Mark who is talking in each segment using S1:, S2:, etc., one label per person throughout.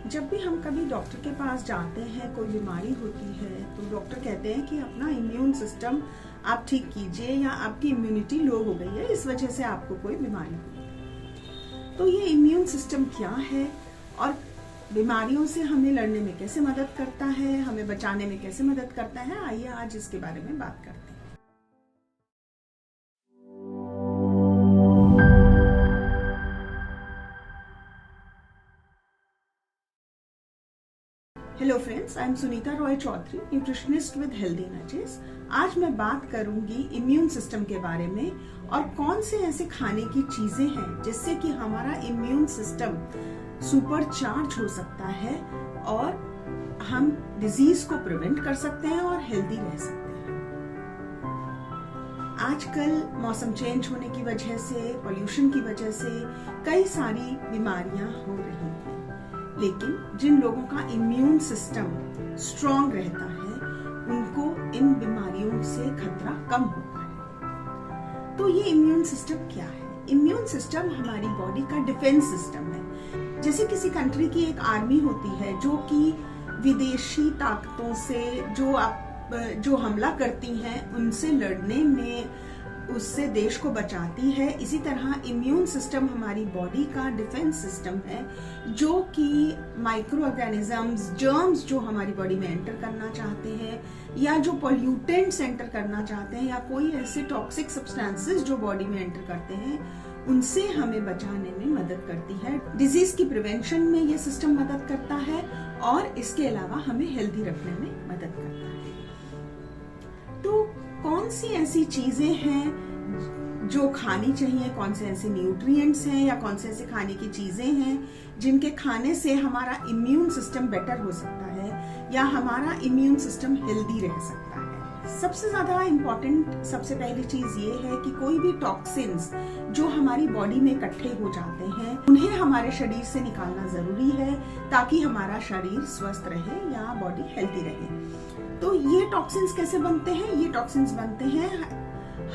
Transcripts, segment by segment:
S1: जब भी हम कभी डॉक्टर के पास जाते हैं, कोई बीमारी होती है, तो डॉक्टर कहते हैं कि अपना इम्यून सिस्टम आप ठीक कीजिए या आपकी इम्यूनिटी लो हो गई है, इस वजह से आपको कोई बीमारी हुई। तो ये इम्यून सिस्टम क्या है और बीमारियों से हमें लड़ने में कैसे मदद करता है, हमें बचाने में कैसे मदद करता है, आइए आज इसके बारे में बात करते हैं। Hello friends, I am Sunita Roy Chowdhury, nutritionist with Healthy Energies. आज मैं बात करूंगी इम्यून सिस्टम के बारे में और कौन से ऐसे खाने की चीजें हैं जिससे कि हमारा इम्यून सिस्टम सुपरचार्ज हो सकता है और हम डिजीज को प्रिवेंट कर सकते हैं और हेल्दी रह सकते हैं। आजकल मौसम चेंज होने की वजह से, पोल्यूशन की वजह से कई सारी बीमारियां हो रही हैं, लेकिन जिन लोगों का इम्यून सिस्टम स्ट्रॉन्ग रहता है उनको इन बीमारियों से खतरा कम होता है। तो ये इम्यून सिस्टम क्या है? इम्यून सिस्टम हमारी बॉडी का डिफेंस सिस्टम है। जैसे किसी कंट्री की एक आर्मी होती है जो कि विदेशी ताकतों से जो हमला करती हैं उनसे लड़ने में उससे देश को बचाती है, इसी तरह इम्यून सिस्टम हमारी बॉडी का डिफेंस सिस्टम है जो कि माइक्रो ऑर्गेनिजम्स, जर्म्स जो हमारी बॉडी में एंटर करना चाहते हैं या जो पॉल्यूटेंट्स एंटर करना चाहते हैं या कोई ऐसे टॉक्सिक सब्सटेंसेस जो बॉडी में एंटर करते हैं, उनसे हमें बचाने में मदद करती है। डिजीज की प्रिवेंशन में ये सिस्टम मदद करता है और इसके अलावा हमें हेल्दी रखने में मदद करता है। तो कौन सी ऐसी चीजें हैं जो खानी चाहिए, कौन से ऐसे न्यूट्रिएंट्स हैं या कौन से ऐसे खाने की चीजें हैं जिनके खाने से हमारा इम्यून सिस्टम बेटर हो सकता है या हमारा इम्यून सिस्टम हेल्दी रह सकता है। सबसे ज्यादा इम्पोर्टेंट, सबसे पहली चीज ये है कि कोई भी टॉक्सिन्स जो हमारी बॉडी में इकट्ठे हो जाते हैं उन्हें हमारे शरीर से निकालना जरूरी है ताकि हमारा शरीर स्वस्थ रहे या बॉडी हेल्दी रहे। तो ये टॉक्सिन्स कैसे बनते हैं? ये टॉक्सिन्स बनते हैं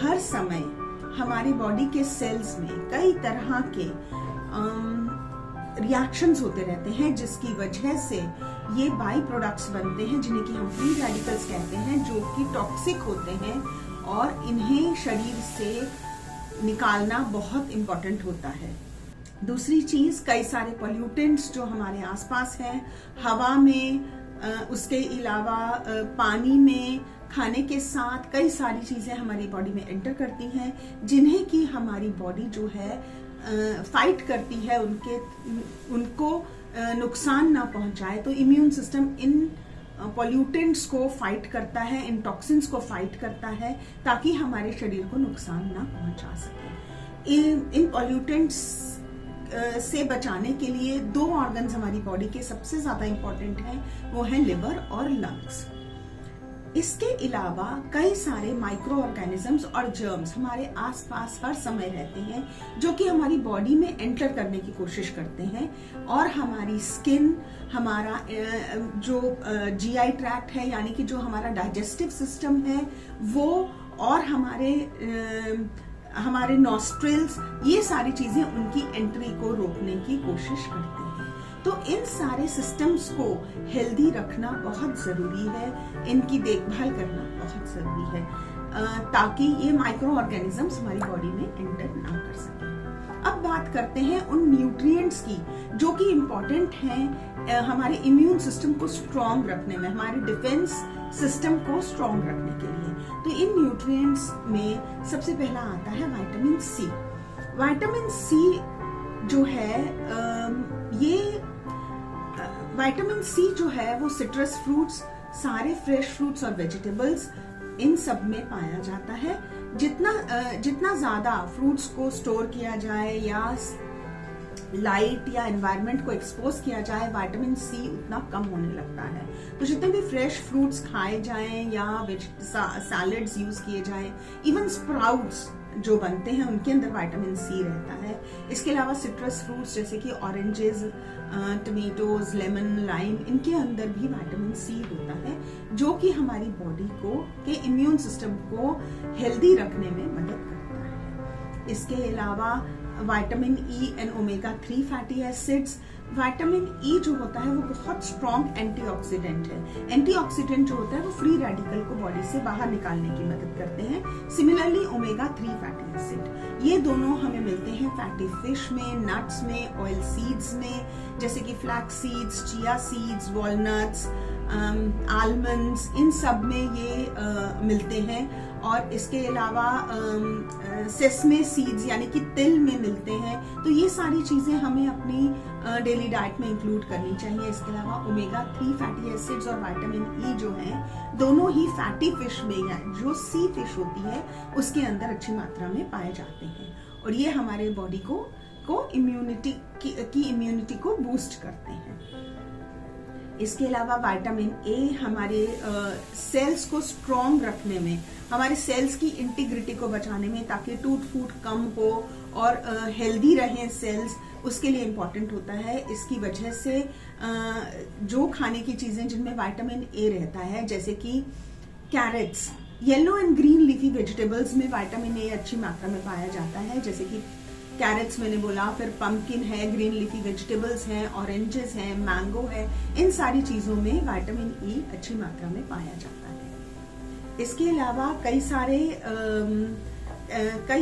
S1: हर समय हमारी बॉडी के सेल्स में कई तरह के रिएक्शंस होते रहते हैं जिसकी वजह से ये बाई प्रोडक्ट्स बनते हैं जिन्हें कि हम फ्री रेडिकल्स कहते हैं, जो कि टॉक्सिक होते हैं और इन्हें शरीर से निकालना बहुत इम्पोर्टेंट होता है। दूसरी चीज, कई सारे पॉल्यूटेंट्स जो हमारे आसपास हैं, हवा में, उसके अलावा पानी में, खाने के साथ कई सारी चीजें हमारी बॉडी में एंटर करती हैं जिन्हें कि हमारी बॉडी जो है फाइट करती है उनको नुकसान ना पहुंचाए। तो इम्यून सिस्टम इन पॉल्यूटेंट्स को फाइट करता है, इन टॉक्सिन्स को फाइट करता है ताकि हमारे शरीर को नुकसान ना पहुंचा सके। इन पॉल्यूटेंट्स से बचाने के लिए दो ऑर्गन्स हमारी बॉडी के सबसे ज्यादा इंपॉर्टेंट हैं, वो है लिवर और लंग्स। इसके अलावा कई सारे माइक्रो ऑर्गेनिजम्स और जर्म्स हमारे आसपास हर समय रहते हैं जो कि हमारी बॉडी में एंटर करने की कोशिश करते हैं और हमारी स्किन, हमारा जो जीआई ट्रैक्ट है यानी कि जो हमारा डाइजेस्टिव सिस्टम है वो, और हमारे नॉस्ट्रिल्स, ये सारी चीजें उनकी एंट्री को रोकने की कोशिश करते हैं। तो इन सारे सिस्टम्स को हेल्दी रखना बहुत जरूरी है, इनकी देखभाल करना बहुत जरूरी है ताकि ये माइक्रो ऑर्गेनिजम्स हमारी बॉडी में एंटर ना कर सके। अब बात करते हैं उन न्यूट्रिएंट्स की जो कि इम्पोर्टेंट हैं हमारे इम्यून सिस्टम को स्ट्रॉन्ग रखने में, हमारे डिफेंस सिस्टम को स्ट्रॉन्ग रखने के लिए। तो इन न्यूट्रिएंट्स में सबसे पहला आता है विटामिन सी। विटामिन सी जो है विटामिन सी जो है वो सिट्रस फ्रूट्स, सारे फ्रेश फ्रूट्स और वेजिटेबल्स, इन सब में पाया जाता है। जितना ज्यादा फ्रूट्स को स्टोर किया जाए या लाइट या एनवायरनमेंट को एक्सपोज किया जाए, विटामिन सी उतना कम होने लगता है। तो जितने भी फ्रेश फ्रूट्स खाए जाएं या सैलेड्स यूज किए जाएं, इवन स्प्राउट्स जो बनते हैं उनके अंदर विटामिन सी रहता है। इसके अलावा सिट्रस फ्रूट्स जैसे कि ऑरेंजेस, टमेटोज, लेमन, लाइम, इनके अंदर भी विटामिन सी होता है जो कि हमारी बॉडी के इम्यून सिस्टम को हेल्दी रखने में मदद करता है। इसके अलावा vitamin E and omega 3 fatty acids vitamin E जो होता है वो बहुत स्ट्रॉन्ग एंटीऑक्सीडेंट है। एंटीऑक्सीडेंट जो होता है वो फ्री रेडिकल को बॉडी से बाहर निकालने की मदद करते हैं। सिमिलरली ओमेगा 3 फैटी एसिड, ये दोनों हमें मिलते हैं फैटी फिश में, नट्स में, ऑयल सीड्स में, जैसे कि flax seeds, chia seeds, walnuts, almonds, इन सब में ये मिलते हैं। और इसके अलावा सेसमे सीड्स यानी कि तिल में मिलते हैं। तो ये सारी चीजें हमें अपनी डेली डाइट में इंक्लूड करनी चाहिए। इसके अलावा ओमेगा 3 फैटी एसिड्स और विटामिन ई जो हैं दोनों ही फैटी फिश में या जो सी फिश होती है उसके अंदर अच्छी मात्रा में पाए जाते हैं, और ये हमारे बॉडी को इम्यूनिटी को बूस्ट करते हैं। इसके अलावा विटामिन ए हमारे सेल्स को स्ट्रॉन्ग रखने में, हमारे सेल्स की इंटीग्रिटी को बचाने में, ताकि टूट फूट कम हो और हेल्दी रहें सेल्स, उसके लिए इम्पोर्टेंट होता है। इसकी वजह से जो खाने की चीजें जिनमें विटामिन ए रहता है, जैसे कि carrots, yellow and green leafy vegetables में विटामिन ए अच्छी मात्रा में पाया जाता है, जैसे कि कैरेट्स मैंने बोला, फिर पंपकिन है, ग्रीन लीफी वेजिटेबल्स हैं, ऑरेंजेस हैं, मैंगो है, इन सारी चीजों में विटामिन ई अच्छी मात्रा में पाया जाता है। इसके अलावा कई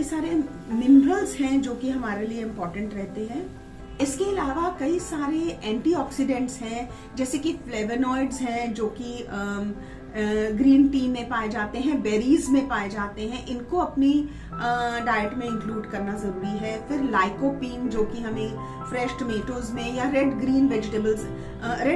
S1: सारे मिनरल्स हैं जो कि हमारे लिए इम्पोर्टेंट रहते हैं। इसके अलावा कई सारे एंटीऑक्सीडेंट्स हैं, जैसे कि फ्लेवोनॉइड्स हैं जो कि ग्रीन टी में पाए जाते हैं, बेरीज में पाए जाते हैं, इनको अपनी डाइट में इंक्लूड करना जरूरी है। फिर लाइकोपीन जो कि हमें फ्रेश टमेटोज में या रेड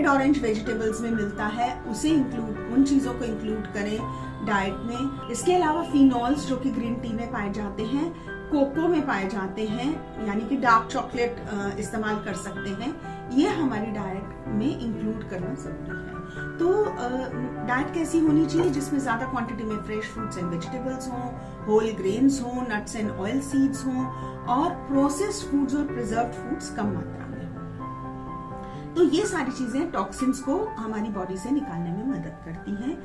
S1: ऑरेंज वेजिटेबल्स में मिलता है, उन चीजों को इंक्लूड करें डाइट में। इसके अलावा फिनॉल्स जो कि ग्रीन टी में पाए जाते हैं, कोको में पाए जाते हैं, यानी कि डार्क चॉकलेट इस्तेमाल कर सकते हैं, ये हमारी डाइट में इंक्लूड करना जरूरी है। तो डाइट कैसी होनी चाहिए, जिसमें ज्यादा क्वांटिटी में फ्रेश फ्रूट्स एंड वेजिटेबल्स हों, होल ग्रेन्स हों, नट्स एंड ऑयल सीड्स हों, और प्रोसेस्ड फूड्स और प्रिजर्व्ड फूड्स कम मात्रा में हों। तो ये सारी चीजें टॉक्सिन्स को हमारी बॉडी से निकालने में मदद करती हैं।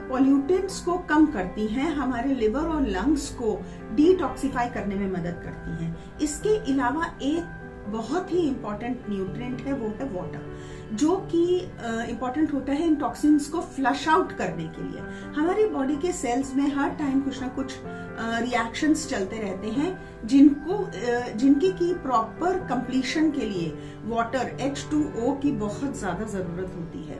S1: पॉल्यूटेंट्स को कम करती हैं, हमारे लिवर और लंग्स को डिटॉक्सिफाई करने में मदद करती हैं। इसके अलावा एक बहुत ही इंपॉर्टेंट न्यूट्रिएंट है, वो है वाटर, जो कि इंपॉर्टेंट होता है इन टॉक्सिन्स को फ्लश आउट करने के लिए। हमारी बॉडी के सेल्स में हर टाइम कुछ ना कुछ रिएक्शंस चलते रहते हैं, जिनकी की प्रॉपर कंप्लीशन के लिए वाटर H2O की बहुत ज्यादा जरूरत होती है।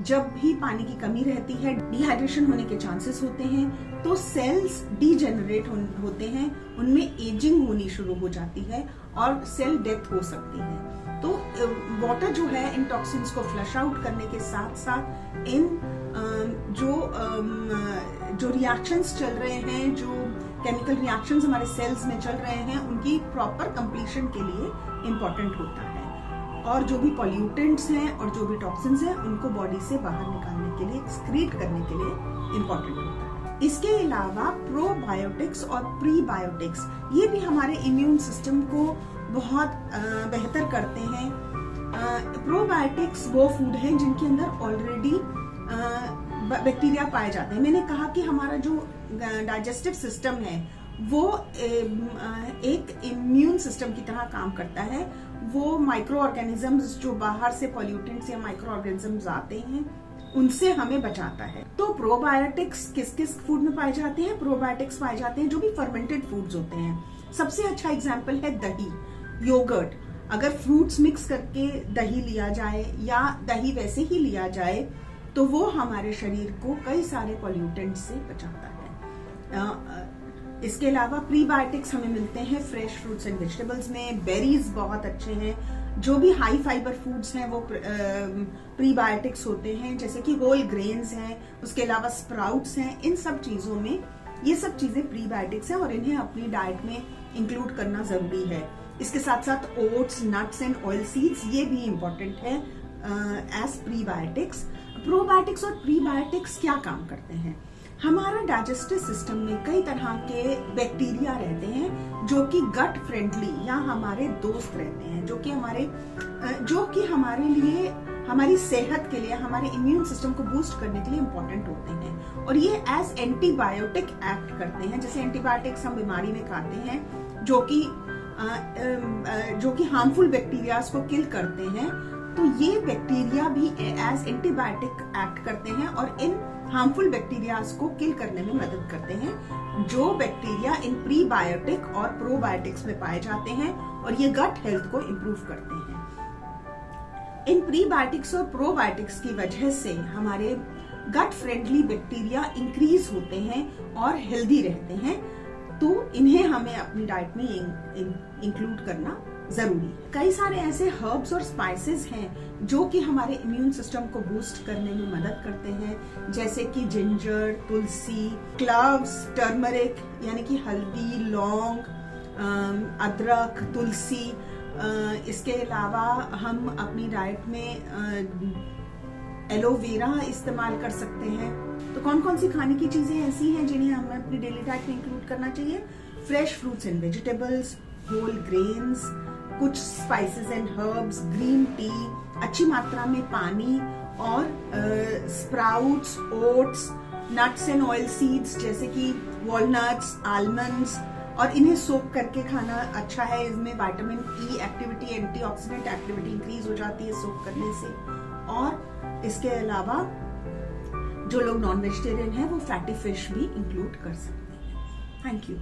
S1: जब भी पानी की कमी रहती है, डिहाइड्रेशन होने के चांसेस होते हैं, तो सेल्स डीजेनरेट होते हैं, उनमें एजिंग होनी शुरू हो जाती है और सेल डेथ हो सकती है। तो वाटर जो है इन टॉक्सिन्स को फ्लश आउट करने के साथ साथ इन जो रिएक्शंस चल रहे हैं, जो केमिकल रिएक्शंस हमारे सेल्स में चल रहे हैं, उनकी प्रॉपर कंप्लीशन के लिए इम्पोर्टेंट होता है। और जो भी पॉल्यूटेंट्स हैं और जो भी टॉक्सिन्स हैं, उनको बॉडी से बाहर निकालने के लिए, एक्सक्रीट करने के लिए इम्पोर्टेंट होता है। इसके अलावा प्रोबायोटिक्स और प्रीबायोटिक्स, ये भी हमारे इम्यून सिस्टम को बहुत बेहतर करते हैं। प्रोबायोटिक्स वो फूड हैं जिनके अंदर ऑलरेडी बैक्टीरिया पाए जाते हैं। मैंने कहा कि हमारा जो डाइजेस्टिव सिस्टम है वो एक इम्यून सिस्टम की तरह काम करता है। वो माइक्रो ऑर्गेनिजम्स जो बाहर से पॉल्यूटेंट्स या माइक्रो ऑर्गेनिजम्स आते हैं, उनसे हमें बचाता है। तो प्रोबायोटिक्स किस किस फूड में पाए जाते हैं? प्रोबायोटिक्स पाए जाते हैं जो भी फर्मेंटेड फूड्स होते हैं। सबसे अच्छा एग्जाम्पल है दही, योगर्ट। अगर फ्रूट्स मिक्स करके दही लिया जाए या दही वैसे ही लिया जाए, तो वो हमारे शरीर को कई सारे पॉल्यूटेंट्स से बचाता है। इसके अलावा प्रीबायोटिक्स हमें मिलते हैं फ्रेश फ्रूट्स एंड वेजिटेबल्स में। बेरीज बहुत अच्छे हैं। जो भी हाई फाइबर फूड्स हैं वो प्रीबायोटिक्स होते हैं, जैसे कि होल ग्रेन्स हैं, उसके अलावा स्प्राउट्स हैं। इन सब चीजों में ये सब चीजें प्रीबायोटिक्स हैं और इन्हें अपनी डाइट में इंक्लूड करना जरूरी है। इसके साथ साथ oats, nuts and oil seeds, ये भी इम्पोर्टेंट है एज प्रीबायोटिक्स। प्रोबायोटिक्स और प्रीबायोटिक्स क्या काम करते हैं? हमारा डाइजेस्टिव सिस्टम में कई तरह के बैक्टीरिया रहते हैं जो कि गट फ्रेंडली या हमारे दोस्त रहते हैं, जो कि हमारे लिए, हमारी सेहत के लिए, हमारे इम्यून सिस्टम को बूस्ट करने के लिए इम्पोर्टेंट होते हैं और ये एज एंटीबायोटिक एक्ट करते हैं। जैसे एंटीबायोटिक्स हम बीमारी में खाते हैं जो कि जो कि हार्मफुल बैक्टीरियाज को किल करते हैं, तो ये बैक्टीरिया भी एज एंटीबायोटिक एक्ट करते हैं और इन हार्मफुल बैक्टीरियाज को किल करने में मदद करते हैं, जो बैक्टीरिया इन प्रीबायोटिक और प्रोबायोटिक्स में पाए जाते हैं और ये गट हेल्थ को इम्प्रूव करते हैं। इन प्रीबायोटिक्स और प्रोबायोटिक्स की वजह से हमारे गट फ्रेंडली बैक्टीरिया इंक्रीज होते हैं और हेल्दी रहते हैं, तो इन्हें हमें अपनी डाइट में इंक्लूड करना जरूरी है। कई सारे ऐसे हर्ब्स और स्पाइसेस हैं जो कि हमारे इम्यून सिस्टम को बूस्ट करने में मदद करते हैं, जैसे कि जिंजर, तुलसी, क्लव्स, टर्मरिक यानी कि हल्दी, लौंग, अदरक, तुलसी। इसके अलावा हम अपनी डाइट में एलोवेरा इस्तेमाल कर सकते हैं। तो कौन कौन सी खाने की चीजें ऐसी हैं जिन्हें हमें अपनी डेली डाइट में इंक्लूड करना चाहिए? Fresh fruits and vegetables, whole grains, कुछ spices and herbs, green tea, अच्छी मात्रा में पानी और sprouts, oats, nuts and oil seeds जैसे कि वॉलनट्स, आलमंड्स, और इन्हें सोक करके खाना अच्छा है। इसमें vitamin E activity, antioxidant activity increase हो जाती है सोक करने से। और इसके अलावा जो लोग नॉन वेजिटेरियन हैं वो फैटी फिश भी इंक्लूड कर सकते हैं। Thank you.